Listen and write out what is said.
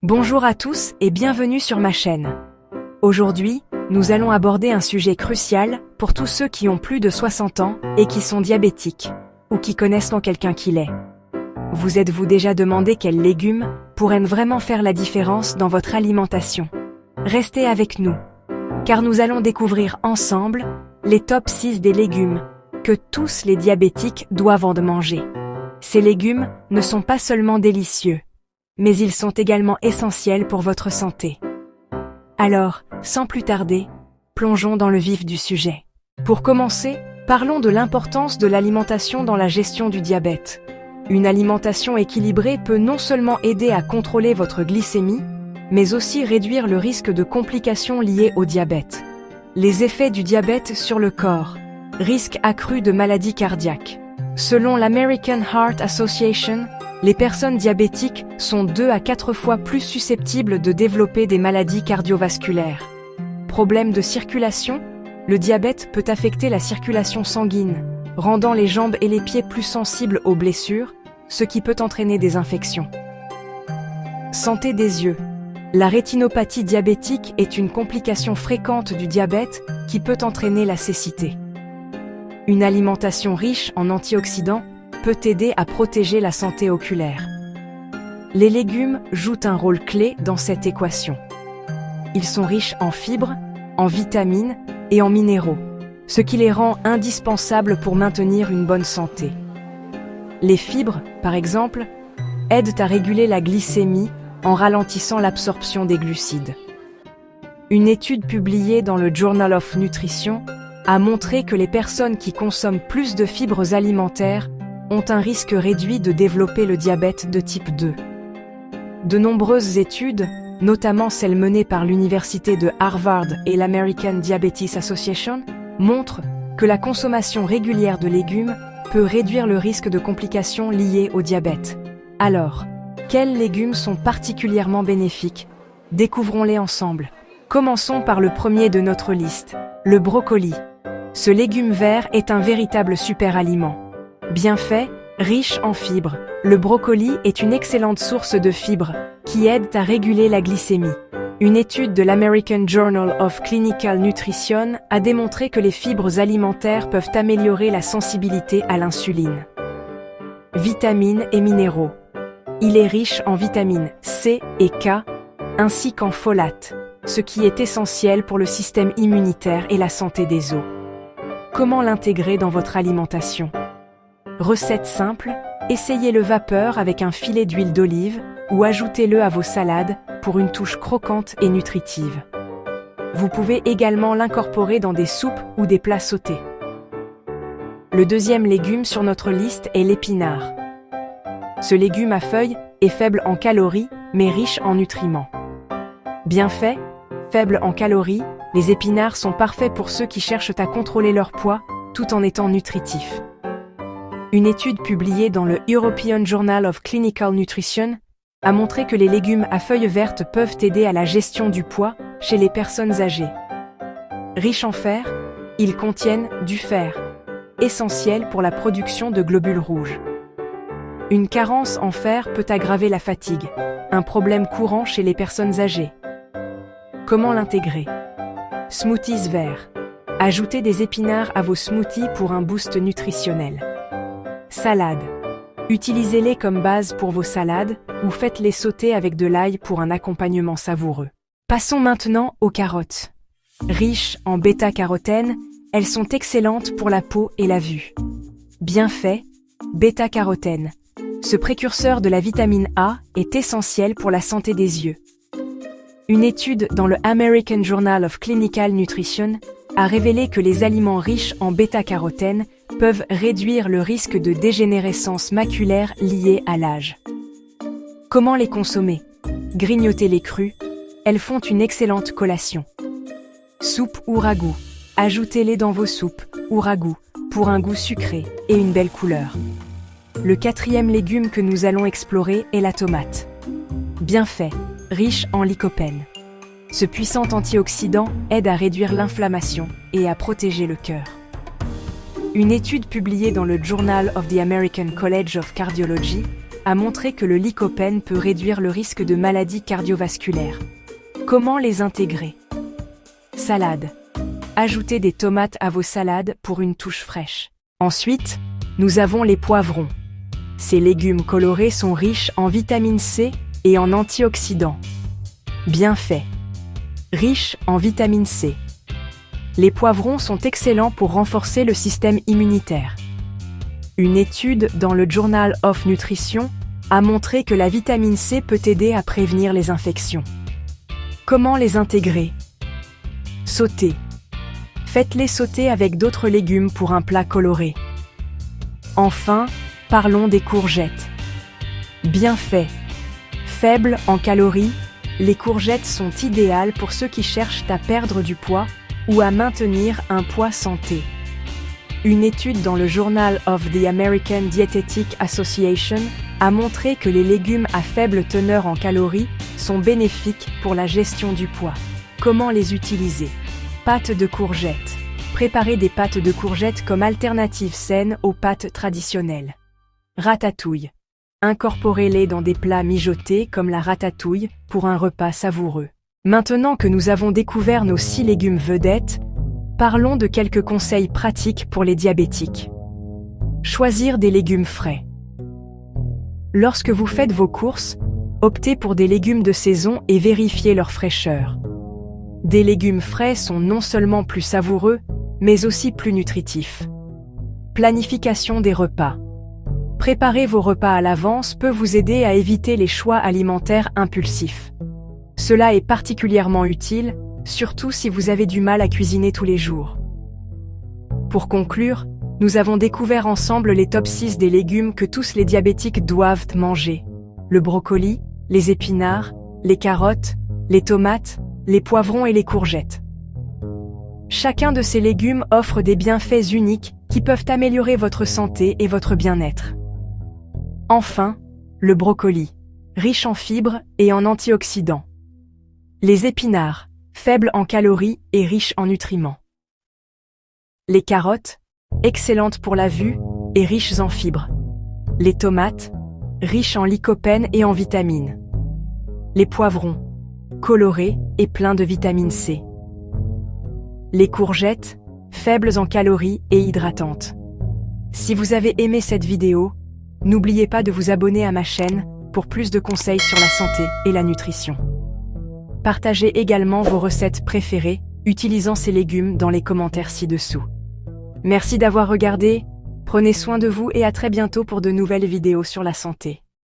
Bonjour à tous et bienvenue sur ma chaîne. Aujourd'hui, nous allons aborder un sujet crucial pour tous ceux qui ont plus de 60 ans et qui sont diabétiques, ou qui connaissent quelqu'un qui l'est. Vous êtes-vous déjà demandé quels légumes pourraient vraiment faire la différence dans votre alimentation? Restez avec nous, car nous allons découvrir ensemble les top 6 des légumes que tous les diabétiques doivent manger. Ces légumes ne sont pas seulement délicieux, mais ils sont également essentiels pour votre santé. Alors, sans plus tarder, plongeons dans le vif du sujet. Pour commencer, parlons de l'importance de l'alimentation dans la gestion du diabète. Une alimentation équilibrée peut non seulement aider à contrôler votre glycémie, mais aussi réduire le risque de complications liées au diabète. Les effets du diabète sur le corps. Risque accru de maladies cardiaques. Selon l'American Heart Association, les personnes diabétiques sont 2 à 4 fois plus susceptibles de développer des maladies cardiovasculaires. Problème de circulation, le diabète peut affecter la circulation sanguine, rendant les jambes et les pieds plus sensibles aux blessures, ce qui peut entraîner des infections. Santé des yeux. La rétinopathie diabétique est une complication fréquente du diabète qui peut entraîner la cécité. Une alimentation riche en antioxydants peut aider à protéger la santé oculaire. Les légumes jouent un rôle clé dans cette équation. Ils sont riches en fibres, en vitamines et en minéraux, ce qui les rend indispensables pour maintenir une bonne santé. Les fibres, par exemple, aident à réguler la glycémie en ralentissant l'absorption des glucides. Une étude publiée dans le Journal of Nutrition a montré que les personnes qui consomment plus de fibres alimentaires ont un risque réduit de développer le diabète de type 2. De nombreuses études, notamment celles menées par l'Université de Harvard et l'American Diabetes Association, montrent que la consommation régulière de légumes peut réduire le risque de complications liées au diabète. Alors, quels légumes sont particulièrement bénéfiques? Découvrons-les ensemble. Commençons par le premier de notre liste, le brocoli. Ce légume vert est un véritable super-aliment. Bien fait, riche en fibres, le brocoli est une excellente source de fibres qui aide à réguler la glycémie. Une étude de l'American Journal of Clinical Nutrition a démontré que les fibres alimentaires peuvent améliorer la sensibilité à l'insuline. Vitamines et minéraux. Il est riche en vitamines C et K, ainsi qu'en folate, ce qui est essentiel pour le système immunitaire et la santé des os. Comment l'intégrer dans votre alimentation? Recette simple, essayez le vapeur avec un filet d'huile d'olive ou ajoutez-le à vos salades pour une touche croquante et nutritive. Vous pouvez également l'incorporer dans des soupes ou des plats sautés. Le deuxième légume sur notre liste est l'épinard. Ce légume à feuilles est faible en calories mais riche en nutriments. Bien fait, faible en calories, les épinards sont parfaits pour ceux qui cherchent à contrôler leur poids tout en étant nutritifs. Une étude publiée dans le European Journal of Clinical Nutrition a montré que les légumes à feuilles vertes peuvent aider à la gestion du poids chez les personnes âgées. Riches en fer, ils contiennent du fer, essentiel pour la production de globules rouges. Une carence en fer peut aggraver la fatigue, un problème courant chez les personnes âgées. Comment l'intégrer? Smoothies verts. Ajoutez des épinards à vos smoothies pour un boost nutritionnel. Salade. Utilisez-les comme base pour vos salades ou faites-les sauter avec de l'ail pour un accompagnement savoureux. Passons maintenant aux carottes. Riches en bêta-carotène, elles sont excellentes pour la peau et la vue. Bien fait, bêta-carotène. Ce précurseur de la vitamine A est essentiel pour la santé des yeux. Une étude dans le American Journal of Clinical Nutrition a révélé que les aliments riches en bêta-carotène peuvent réduire le risque de dégénérescence maculaire liée à l'âge. Comment les consommer? Grignotez-les crues, elles font une excellente collation. Soupe ou ragoût. Ajoutez-les dans vos soupes ou ragoûts pour un goût sucré et une belle couleur. Le quatrième légume que nous allons explorer est la tomate. Bien fait, riche en lycopène. Ce puissant antioxydant aide à réduire l'inflammation et à protéger le cœur. Une étude publiée dans le Journal of the American College of Cardiology a montré que le lycopène peut réduire le risque de maladies cardiovasculaires. Comment les intégrer? Salade. Ajoutez des tomates à vos salades pour une touche fraîche. Ensuite, nous avons les poivrons. Ces légumes colorés sont riches en vitamine C et en antioxydants. Bienfaits. Riches en vitamine C. Les poivrons sont excellents pour renforcer le système immunitaire. Une étude dans le Journal of Nutrition a montré que la vitamine C peut aider à prévenir les infections. Comment les intégrer? Sauter. Faites-les sauter avec d'autres légumes pour un plat coloré. Enfin, parlons des courgettes. Bienfaits. Faibles en calories, les courgettes sont idéales pour ceux qui cherchent à perdre du poids ou à maintenir un poids santé. Une étude dans le Journal of the American Dietetic Association a montré que les légumes à faible teneur en calories sont bénéfiques pour la gestion du poids. Comment les utiliser? Pâtes de courgettes. Préparez des pâtes de courgettes comme alternative saine aux pâtes traditionnelles. Ratatouille. Incorporez-les dans des plats mijotés comme la ratatouille pour un repas savoureux. Maintenant que nous avons découvert nos 6 légumes vedettes, parlons de quelques conseils pratiques pour les diabétiques. Choisir des légumes frais. Lorsque vous faites vos courses, optez pour des légumes de saison et vérifiez leur fraîcheur. Des légumes frais sont non seulement plus savoureux, mais aussi plus nutritifs. Planification des repas. Préparer vos repas à l'avance peut vous aider à éviter les choix alimentaires impulsifs. Cela est particulièrement utile, surtout si vous avez du mal à cuisiner tous les jours. Pour conclure, nous avons découvert ensemble les top 6 des légumes que tous les diabétiques doivent manger. Le brocoli, les épinards, les carottes, les tomates, les poivrons et les courgettes. Chacun de ces légumes offre des bienfaits uniques qui peuvent améliorer votre santé et votre bien-être. Enfin, le brocoli, riche en fibres et en antioxydants. Les épinards, faibles en calories et riches en nutriments. Les carottes, excellentes pour la vue et riches en fibres. Les tomates, riches en lycopène et en vitamines. Les poivrons, colorés et pleins de vitamine C. Les courgettes, faibles en calories et hydratantes. Si vous avez aimé cette vidéo, n'oubliez pas de vous abonner à ma chaîne pour plus de conseils sur la santé et la nutrition. Partagez également vos recettes préférées utilisant ces légumes dans les commentaires ci-dessous. Merci d'avoir regardé, prenez soin de vous et à très bientôt pour de nouvelles vidéos sur la santé.